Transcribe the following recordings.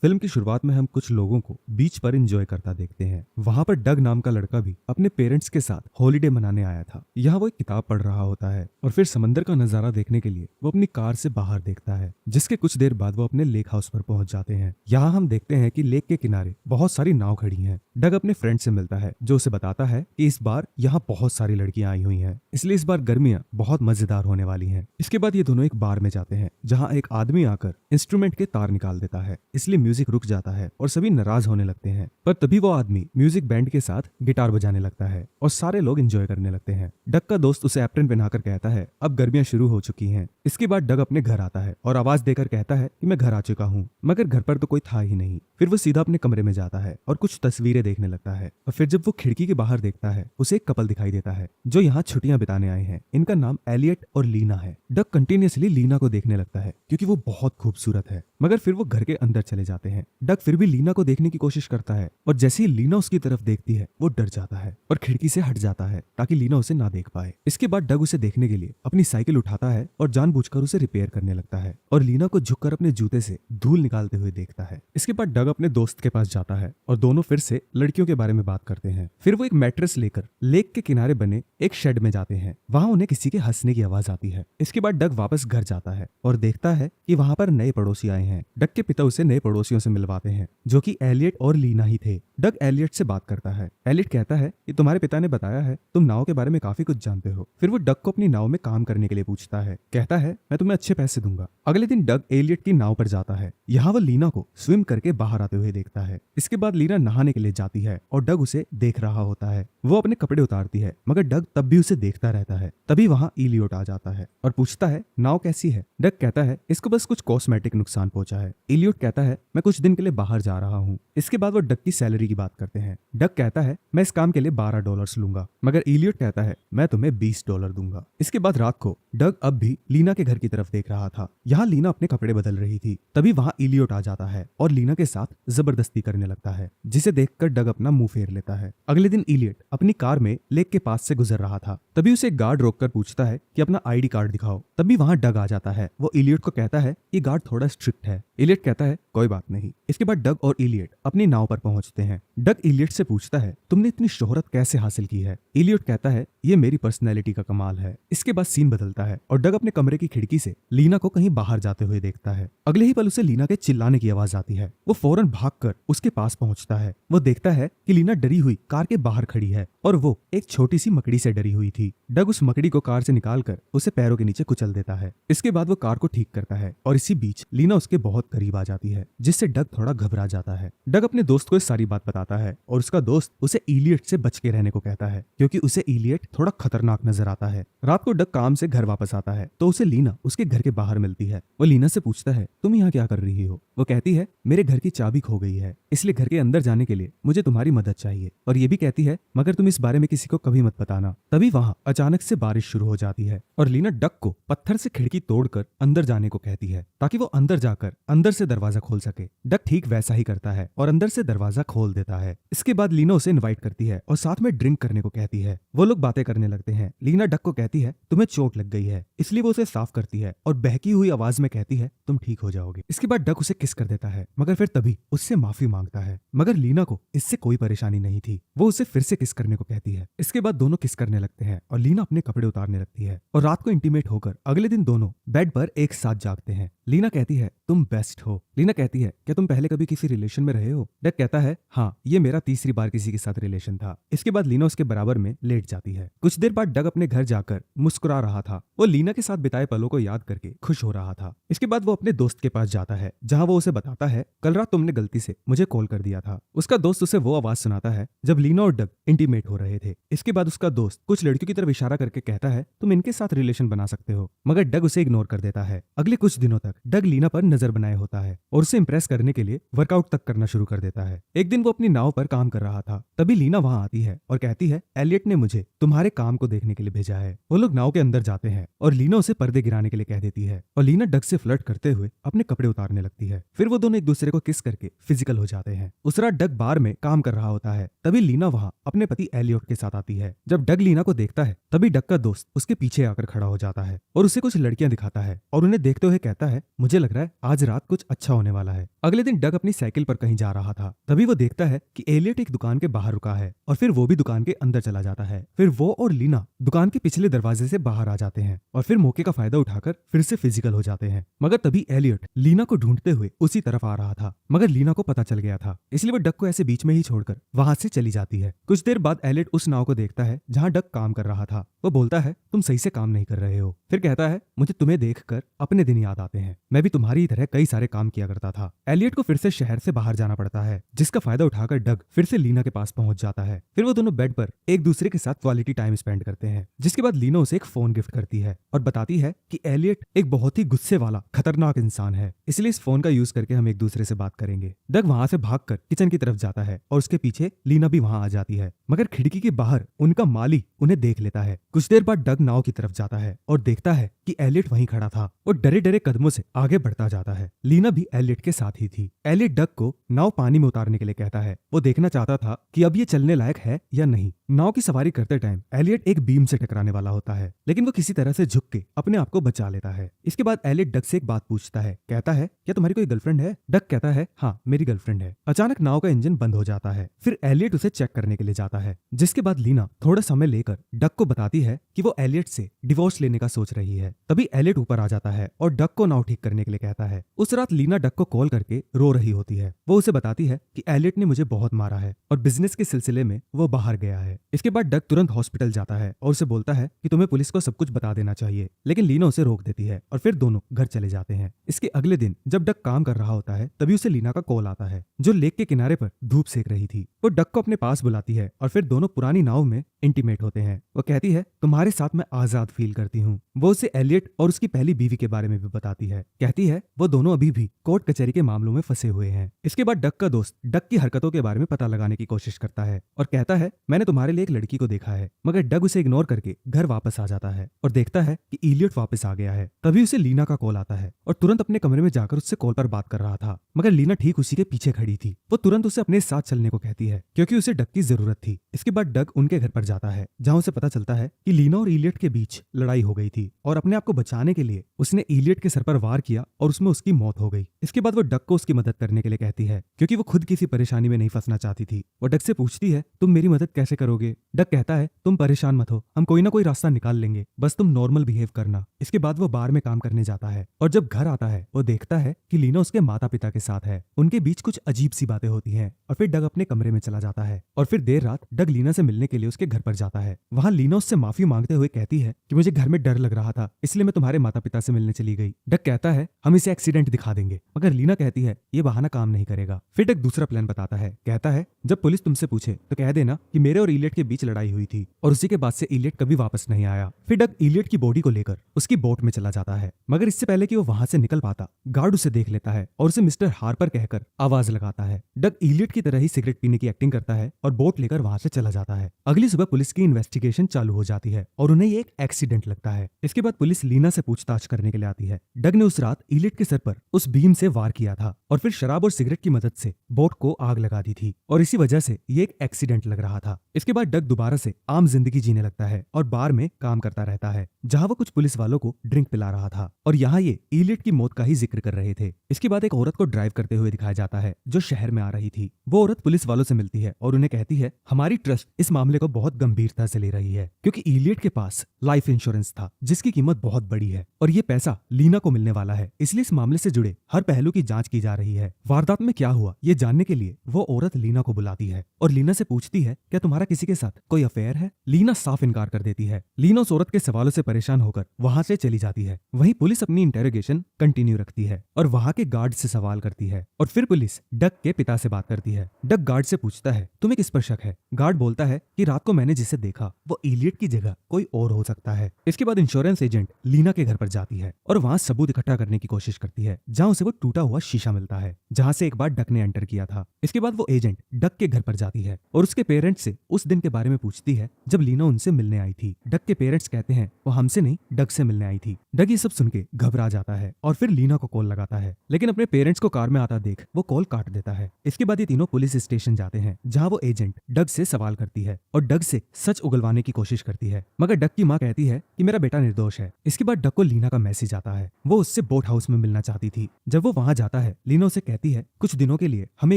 Film की शुरुआत में हम कुछ लोगों को बीच पर एंजॉय करता देखते हैं। वहां पर डग नाम का लड़का भी अपने पेरेंट्स के साथ हॉलिडे मनाने आया था। यहाँ वो एक किताब पढ़ रहा होता है और फिर समंदर का नजारा देखने के लिए वो अपनी कार से बाहर देखता है, जिसके कुछ देर बाद वो अपने लेक हाउस पर पहुंच जाते हैं। यहाँ हम देखते हैं कि लेक के किनारे बहुत सारी नाव खड़ी हैं। डग अपने फ्रेंड से मिलता है जो उसे बताता है कि इस बार यहाँ बहुत सारी लड़कियां आई हुई हैं, इसलिए इस बार गर्मियां बहुत मजेदार होने वाली हैं। इसके बाद ये दोनों एक बार में जाते हैं जहाँ एक आदमी आकर इंस्ट्रूमेंट के तार निकाल देता है, इसलिए म्यूजिक रुक जाता है और सभी नाराज होने लगते हैं। पर तभी वो आदमी म्यूजिक बैंड के साथ गिटार बजाने लगता है और सारे लोग एंजॉय करने लगते हैं। डग का दोस्त उसे एप्रन पहनाकर कहता है अब गर्मियां शुरू हो चुकी हैं। इसके बाद डग अपने घर आता है और आवाज देकर कहता है कि मैं घर आ चुका हूँ, मगर घर पर तो कोई था ही नहीं। फिर वो सीधा अपने कमरे में जाता है और कुछ तस्वीरें देखने लगता है और फिर जब वो खिड़की के बाहर देखता है उसे एक कपल दिखाई देता है जो यहाँ छुट्टियां बिताने आए हैं। इनका नाम एलियट और लीना है। डग कंटिन्यूअसली लीना को देखने लगता है क्योंकि वो बहुत खूबसूरत है, मगर फिर वो घर के अंदर चले जाते हैं। डग फिर भी लीना को देखने की कोशिश करता है और जैसे ही लीना उसकी तरफ देखती है वो डर जाता है और खिड़की से हट जाता है ताकि लीना उसे ना देख पाए। इसके बाद डग उसे देखने के लिए अपनी साइकिल उठाता है और जानबूझकर उसे रिपेयर करने लगता है और लीना को झुककर अपने जूते से धूल निकालते हुए देखता है। इसके बाद डग अपने दोस्त के पास जाता है और दोनों फिर से लड़कियों के बारे में बात करते हैं। फिर वो एक मैट्रेस लेकर लेक के किनारे बने एक शेड में जाते हैं। वहां उन्हें किसी के हंसने की आवाज आती है। इसके बाद डग वापस घर जाता है और देखता है कि वहां पर नए पड़ोसी आए हैं। डग के पिता उसे नए पड़ोसियों से मिलवाते हैं जो कि एलियट और लीना ही थे। डग एलियट से बात करता है। एलियट कहता है कि तुम्हारे पिता ने बताया है तुम नाव के बारे में काफी कुछ जानते हो। फिर वो डग को अपनी नाव में काम करने के लिए पूछता है। कहता है मैं तुम्हें अच्छे पैसे दूंगा। अगले दिन डग एलियट की नाव पर जाता है। यहाँ वो लीना को स्विम करके बाहर आते हुए देखता है। इसके बाद लीना नहाने के लिए जाती है और डग उसे देख रहा होता है। वो अपने कपड़े उतारती है मगर डग तब भी उसे देखता रहता है। तभी वहाँ इलियट आ जाता है और पूछता है नाव कैसी है। डग कहता है इसको बस कुछ कॉस्मेटिक नुकसान पहुंचा है। इलियट कहता है मैं कुछ दिन के लिए बाहर जा रहा हूँ। इसके बाद वो डग की सैलरी की बात करते हैं। डग कहता है मैं इस काम के लिए $12 लूंगा, मगर इलियट कहता है मैं तुम्हें $20 दूंगा। इसके बाद रात को डग अब भी लीना के घर की तरफ देख रहा था। यहाँ लीना अपने कपड़े बदल रही थी। तभी वहाँ इलियट आ जाता है और लीना के साथ जबरदस्ती करने लगता है, जिसे देखकर डग अपना मुंह फेर लेता है। अगले दिन इलियट अपनी कार में लेक के पास से गुजर रहा था। तभी उसे गार्ड रोककर पूछता है कि अपना आईडी कार्ड दिखाओ। तभी वहाँ डग आ जाता है। वो इलियट को कहता है कि गार्ड थोड़ा स्ट्रिक्ट है। इलियट कहता है कोई बात नहीं। इसके बाद डग और इलियट अपनी नाव पर पहुंचते हैं। डग इलियट से पूछता है तुमने इतनी शोहरत कैसे हासिल की है। इलियट कहता है ये मेरी पर्सनैलिटी का कमाल है। इसके बाद सीन बदलता है और डग अपने कमरे की खिड़की से लीना को कहीं बाहर जाते हुए देखता है। अगले ही पल उसे लीना के चिल्लाने की आवाज आती है। वो फौरन भागकर उसके पास पहुंचता है। वो देखता है कि लीना डरी हुई कार के बाहर खड़ी है और वो एक छोटी सी मकड़ी से डरी हुई थी। डग उस मकड़ी को कार से निकालकर उसे पैरों के नीचे कुचल देता है। इसके बाद वो कार को ठीक करता है और इसी बीच लीना उसके बहुत करीब आ जाती है, जिससे डग थोड़ा घबरा जाता है। डग अपने दोस्त को इस सारी बात बताता है और उसका दोस्त उसे इलियट से बच के रहने को कहता है क्योंकि उसे इलियट थोड़ा खतरनाक नजर आता है। रात को डग काम से घर वापस आता है तो उसे लीना उसके घर के बाहर मिलती है। वो लीना से पूछता है तुम यहाँ क्या कर रही हो। वो कहती है मेरे घर की चाबी खो गई है, इसलिए घर के अंदर जाने के लिए मुझे तुम्हारी मदद चाहिए। और ये भी कहती है मगर तुम इस बारे में किसी को कभी मत बताना। तभी वहाँ अचानक से बारिश शुरू हो जाती है और लीना डग को पत्थर से खिड़की तोड़कर अंदर जाने को कहती है ताकि वो अंदर जाकर अंदर से दरवाजा खोल सके। डग ठीक वैसा ही करता है और अंदर से दरवाजा खोल देता है। इसके बाद लीना उसे इनवाइट करती है और साथ में ड्रिंक करने को कहती है। वो लोग बातें करने लगते हैं। लीना डग को कहती है तुम्हें चोट लग गई है, इसलिए वो उसे साफ करती है और बहकी हुई आवाज में कहती है तुम ठीक हो जाओगे। इसके बाद डग उसे किस कर देता है मगर फिर तभी उससे माफी मांगता है, मगर लीना को इससे कोई परेशानी नहीं थी। वो उसे फिर से किस करने को कहती है। इसके बाद दोनों किस करने लगते हैं और लीना अपने कपड़े उतारने लगती है और रात को इंटीमेट होकर अगले दिन दोनों बेड पर एक साथ जागते हैं। लीना कहती है तुम बेस्ट हो। लीना कहती है क्या तुम पहले कभी किसी रिलेशन में रहे हो। डग कहता है हाँ, ये मेरा तीसरी बार किसी के साथ रिलेशन था। इसके बाद लीना उसके बराबर में लेट जाती है। कुछ देर बाद डग अपने घर जाकर मुस्कुरा रहा था। वो लीना के साथ बिताए पलों को याद करके खुश हो रहा था। इसके बाद वो अपने दोस्त के पास जाता है जहाँ वो उसे बताता है कल रात तुमने गलती से मुझे कॉल कर दिया था। उसका दोस्त उसे वो आवाज सुनाता है जब लीना और डग इंटीमेट हो रहे थे। इसके बाद उसका दोस्त कुछ लड़कियों की तरफ इशारा करके कहता है तुम इनके साथ रिलेशन बना सकते हो, मगर डग उसे इग्नोर कर देता है। अगले कुछ दिनों तक डग लीना पर नजर बनाए होता है और उसे इंप्रेस करने के लिए वर्कआउट तक करना शुरू कर देता है। एक दिन वो अपनी नाव पर काम कर रहा था। तभी लीना वहाँ आती है और कहती है एलियट ने मुझे तुम्हारे काम को देखने के लिए भेजा है। वो लोग नाव के अंदर जाते हैं और लीना उसे पर्दे गिराने के लिए कह देती है और लीना डग से फ्लर्ट करते हुए अपने कपड़े उतारने लगती है। फिर वो दोनों एक दूसरे को किस करके फिजिकल हो जाते हैं। उस रात डग बार में काम कर रहा होता है। तभी लीना वहाँ अपने पति एलियट के साथ आती है। जब डग लीना को देखता है तभी डग का दोस्त उसके पीछे आकर खड़ा हो जाता है और उसे कुछ लड़कियां दिखाता है और उन्हें देखते हुए कहता है मुझे लग रहा है आज रात कुछ अच्छा होने वाला है। अगले दिन डग अपनी साइकिल पर कहीं जा रहा था। तभी वो देखता है कि एलियट एक दुकान के बाहर रुका है और फिर वो भी दुकान के अंदर चला जाता है। फिर वो और लीना दुकान के पिछले दरवाजे से बाहर आ जाते हैं और फिर मौके का फायदा उठाकर फिर से फिजिकल हो जाते हैं। मगर तभी एलियट लीना को ढूंढते हुए उसी तरफ आ रहा था, मगर लीना को पता चल गया था, इसलिए वो डग को ऐसे बीच में ही छोड़कर वहां से चली जाती है। कुछ देर बाद एलियट उस नाव को देखता है जहाँ डग काम कर रहा था। वो बोलता है, तुम सही से काम नहीं कर रहे हो। फिर कहता है, मुझे तुम्हें देखकर अपने दिन याद आते हैं, मैं भी तुम्हारी तरह कई सारे काम किया करता था। एलियट को फिर से शहर से बाहर जाना पड़ता है, जिसका फायदा उठाकर डग फिर से लीना के पास पहुंच जाता है। फिर वो दोनों बेड पर एक दूसरे के साथ क्वालिटी टाइम स्पेंड करते हैं, जिसके बाद लीना उसे एक फोन गिफ्ट करती है और बताती है कि एलियट एक बहुत ही गुस्से वाला खतरनाक इंसान है, इसलिए इस फोन का यूज करके हम एक दूसरे से बात करेंगे। डग वहां से भागकर किचन की तरफ जाता है और उसके पीछे लीना भी वहां आ जाती है, मगर खिड़की के बाहर उनका माली उन्हें देख लेता है। कुछ देर बाद डग नाव की तरफ जाता है और देखता है कि एलियट वहीं खड़ा था। वो डरे डरे कदमों से आगे बढ़ता जाता है। लीना भी एलियट के साथ ही थी। एलियट डग को नाव पानी में उतारने के लिए कहता है। वो देखना चाहता था कि अब ये चलने लायक है या नहीं। नाव की सवारी करते टाइम एलियट एक बीम से टकराने वाला होता है, लेकिन वो किसी तरह से झुक के अपने आप को बचा लेता है। इसके बाद एलियट डग से एक बात पूछता है, कहता है, क्या तुम्हारी कोई गर्लफ्रेंड है? डग कहता है, हाँ मेरी गर्लफ्रेंड है। अचानक नाव का इंजन बंद हो जाता है। फिर एलियट उसे चेक करने के लिए जाता है, जिसके बाद लीना थोड़ा समय लेकर डग को बताती है कि वो एलियट से डिवोर्स लेने का सोच रही है। तभी एलियट ऊपर आ जाता है और डग को नाव ठीक करने के लिए कहता है। उस रात लीना डग को कॉल करके रो रही होती है। वो उसे बताती है कि एलियट ने मुझे बहुत मारा है और बिजनेस के सिलसिले में वो बाहर गया है। इसके बाद डग तुरंत हॉस्पिटल जाता है और उसे बोलता है कि तुम्हें पुलिस को सब कुछ बता देना चाहिए, लेकिन लीना उसे रोक देती है और फिर दोनों घर चले जाते हैं। इसके अगले दिन जब डग काम कर रहा होता है, तभी उसे लीना का कॉल आता है, जो लेक के किनारे पर धूप सेक रही थी। वो डग को अपने पास बुलाती है और फिर दोनों पुरानी नाव में इंटीमेट होते हैं। वो कहती है, तुम्हारे साथ मैं आजाद फील करती हूँ। वो उसे एलियट और उसकी पहली बीवी के बारे में भी बताती है। कहती है वो दोनों अभी भी कोर्ट कचहरी के मामलों में फंसे हुए हैं। इसके बाद डग का दोस्त डग की हरकतों के बारे में पता लगाने की कोशिश करता है और कहता है, मैंने तुम्हारे लिए एक लड़की को देखा है। मगर डग उसे इग्नोर करके घर वापस आ जाता है और देखता है कि इलियट वापस आ गया है। तभी उसे लीना का कॉल आता है और तुरंत अपने कमरे में जाकर उससे कॉल पर बात कर रहा था, मगर लीना ठीक उसी के पीछे खड़ी थी। वो तुरंत उसे अपने साथ चलने को कहती है, क्योंकि उसे डग की जरूरत थी। इसके बाद डग उनके घर पर जाता है, जहाँ उसे पता चलता है कि लीना और इलियट के बीच लड़ाई हो गई थी और अपने आप को बचाने के लिए उसने इलियट के सर पर वार किया और उसमें उसकी मौत हो गई। इसके बाद वो डग को उसकी मदद करने के लिए कहती है, क्योंकि वो खुद किसी परेशानी में नहीं फंसना चाहती थी। वो डग से पूछती है, तुम मेरी मदद कैसे करोगे? डग कहता है, तुम परेशान मत हो, हम कोई ना कोई रास्ता निकाल लेंगे, बस तुम नॉर्मल बिहेव करना। इसके बाद वो बार में काम करने जाता है और जब घर आता है वो देखता है कि लीना उसके माता पिता के साथ है। उनके बीच कुछ अजीब सी बातें होती हैं और फिर डग अपने कमरे में चला जाता है और फिर देर रात डग लीना से मिलने के लिए उसके घर पर जाता है। वहाँ लीना उससे माफी मांगते हुए कहती है कि मुझे घर में डर लग रहा था, इसलिए मैं तुम्हारे माता पिता से मिलने चली गई। डग कहता है, हम इसे एक्सीडेंट दिखा देंगे, मगर लीना कहती है ये बहाना काम नहीं करेगा। फिर डग दूसरा प्लान बताता है, कहता है, जब पुलिस तुमसे पूछे तो कह देना कि मेरे और इलियट के बीच लड़ाई हुई थी और उसी के बाद से इलियट कभी वापस नहीं आया। फिर डग इलियट की बॉडी को लेकर उसकी बोट में चला जाता है, मगर इससे पहले कि वो वहां से निकल पाता, गार्ड उसे देख लेता है और उसे मिस्टर हार्पर कहकर आवाज लगाता है। डग इलियट की तरह ही सिगरेट पीने की एक्टिंग करता है और बोट लेकर वहां से चला जाता है। अगली सुबह पुलिस की इन्वेस्टिगेशन चालू हो जाती है और उन्हें एक एक्सीडेंट लगता है। इसके बाद पुलिस लीना से पूछताछ करने के लिए आती है। डग ने उस रात इलियट के सर पर उस बीम से वार किया था और फिर शराब और सिगरेट की मदद से बोट को आग लगा दी थी और इसी वजह से ये एक एक्सीडेंट लग रहा था। इसके बाद डग दोबारा से आम जिंदगी जीने लगता है और बार में काम करता रहता है, जहां वो कुछ पुलिस वालों को ड्रिंक पिला रहा था और यहाँ ये इलियट की मौत का ही जिक्र कर रहे थे। इसके बाद एक औरत को ड्राइव करते हुए दिखाया जाता है जो शहर में आ रही थी। वो औरत पुलिस वालों से मिलती है और उन्हें कहती है, हमारी ट्रस्ट इस मामले को बहुत गंभीरता से ले रही है, क्योंकि इलियट के पास लाइफ इंश्योरेंस था जिसकी कीमत बहुत बड़ी है और ये पैसा लीना को मिलने वाला है, इसलिए इस मामले से जुड़े हर पहलू की जांच की जा रही है। वारदात में क्या हुआ ये जानने के लिए वो औरत लीना को बुलाती है और लीना से पूछती है, क्या तुम्हारा किसी के साथ कोई अफेयर है? लीना साफ इनकार कर देती है। लीना उस औरत के सवालों से परेशान होकर वहां से चली जाती है। वहीं पुलिस अपनी इंटेरोगेशन कंटिन्यू रखती है और वहां के गार्ड से सवाल करती है और फिर पुलिस डग के पिता से बात करती है। डग गार्ड से पूछता है, तुम्हें किस पर शक है? गार्ड बोलता है कि रात को मैंने जिसे देखा वो इलियट की जगह कोई और हो सकता है। इसके बाद इंश्योरेंस एजेंट लीना के घर पर जाती है और वहां सबूत इकट्ठा करने की कोशिश करती है, जहां उसे वो टूटा हुआ शीशा मिलता है जहां से एक बार डग ने एंटर किया था। इसके बाद वो एजेंट डग के घर पर जाती है और उसके पेरेंट्स से उस दिन के बारे में पूछती है जब लीना उनसे मिलने आई थी। डग के पेरेंट्स कहते हैं वो हमसे नहीं डग से मिलने आई थी। डग ये सब सुन के घबरा जाता है और फिर लीना को कॉल लगाता है, लेकिन अपने पेरेंट्स को कार में आता देख वो कॉल काट देता है। इसके बाद ये तीनों पुलिस स्टेशन जाते हैं जहाँ वो एजेंट डग से सवाल करती है और डग से सच उगलवाने की कोशिश करती है, मगर डग की माँ कहती है कि मेरा बेटा निर्दोष है। इसके बाद डग को लीना का मैसेज आता है, वो उससे बोट हाउस में मिलना चाहती थी। जब वो वहाँ जाता है लीना उसे कहती है कुछ दिनों के लिए हमें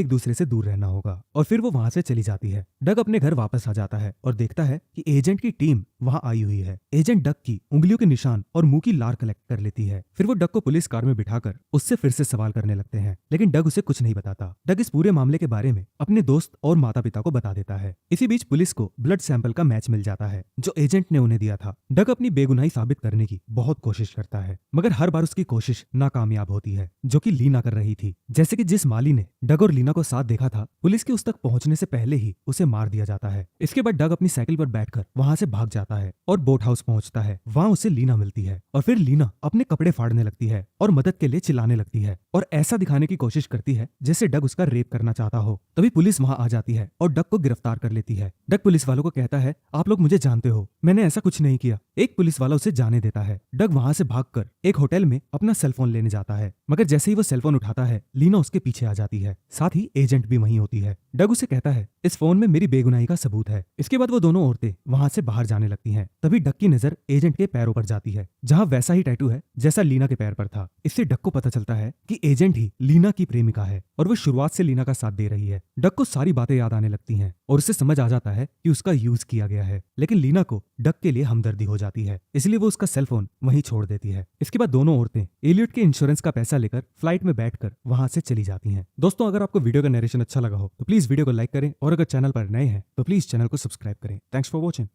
एक दूसरे से दूर रहना होगा, और फिर वो वहाँ से चली जाती है। डग अपने घर वापस आ जाता है और देखता है कि एजेंट की टीम वहाँ आई हुई है। एजेंट डग की उंगलियों के निशान और मुंह की लार कलेक्ट कर लेती है। फिर वो डग को पुलिस कार में बिठाकर उससे फिर से सवाल करने लगते हैं, लेकिन डग उसे कुछ नहीं बताता। डग इस पूरे मामले के बारे में अपने दोस्त और माता पिता को बता देता है। इसी बीच पुलिस को ब्लड सैंपल का मैच मिल जाता है जो एजेंट ने उन्हें दिया था। डग अपनी बेगुनाही साबित करने की बहुत कोशिश करता है, मगर हर बार उसकी कोशिश नाकामयाब होती है, जो कि लीना कर रही थी। जैसे कि जिस माली ने डग और लीना को साथ देखा था, पुलिस के उस तक पहुंचने से पहले ही उसे मार दिया जाता है। इसके बाद डग अपनी साइकिल पर बैठकर वहां से भाग जाता है और बोट हाउस पहुंचता है। वहां उसे लीना मिलती है और फिर लीना अपने कपड़े फाड़ने लगती है और मदद के लिए चिल्लाने लगती है और ऐसा दिखाने की कोशिश करती है जैसे डग उसका रेप करना चाहता हो। तभी पुलिस वहां आ जाती है और डग को गिरफ्तार कर लेती है। डग पुलिस वालों को कहता है आप लोग मुझे जानते हो, मैंने ऐसा कुछ नहीं किया। एक पुलिस वाला उसे जाने देता है। डग वहां से भागकर एक होटल में अपना सेलफोन लेने जाता है, मगर जैसे ही वो सेलफोन उठाता है लीना उसके पीछे आ जाती है, साथ ही एजेंट भी वहीं होती है। डग उसे कहता है इस फोन में मेरी बेगुनाही का सबूत है। इसके बाद वो दोनों औरतें वहां से बाहर जाने लगती हैं। तभी डग की नजर एजेंट के पैरों पर जाती है, जहां वैसा ही टैटू है जैसा लीना के पैर पर था। इससे डग को पता चलता है कि एजेंट ही लीना की प्रेमिका है और वो शुरुआत से लीना का साथ दे रही है। डग को सारी बातें याद आने लगती हैं और उसे समझ आ जाता है कि उसका यूज किया गया है, लेकिन लीना को डग के लिए हमदर्दी हो जाती है, इसलिए वो उसका सेलफोन वहीं छोड़ देती है। इसके बाद दोनों औरतें एलियट के इंश्योरेंस का पैसा लेकर फ्लाइट में बैठकर वहां से चली जाती हैं। दोस्तों, अगर आपको वीडियो का नरेशन अच्छा लगा हो तो प्लीज वीडियो को लाइक करें और अगर चैनल पर नए हैं तो प्लीज चैनल को सब्सक्राइब करें। Thanks for watching.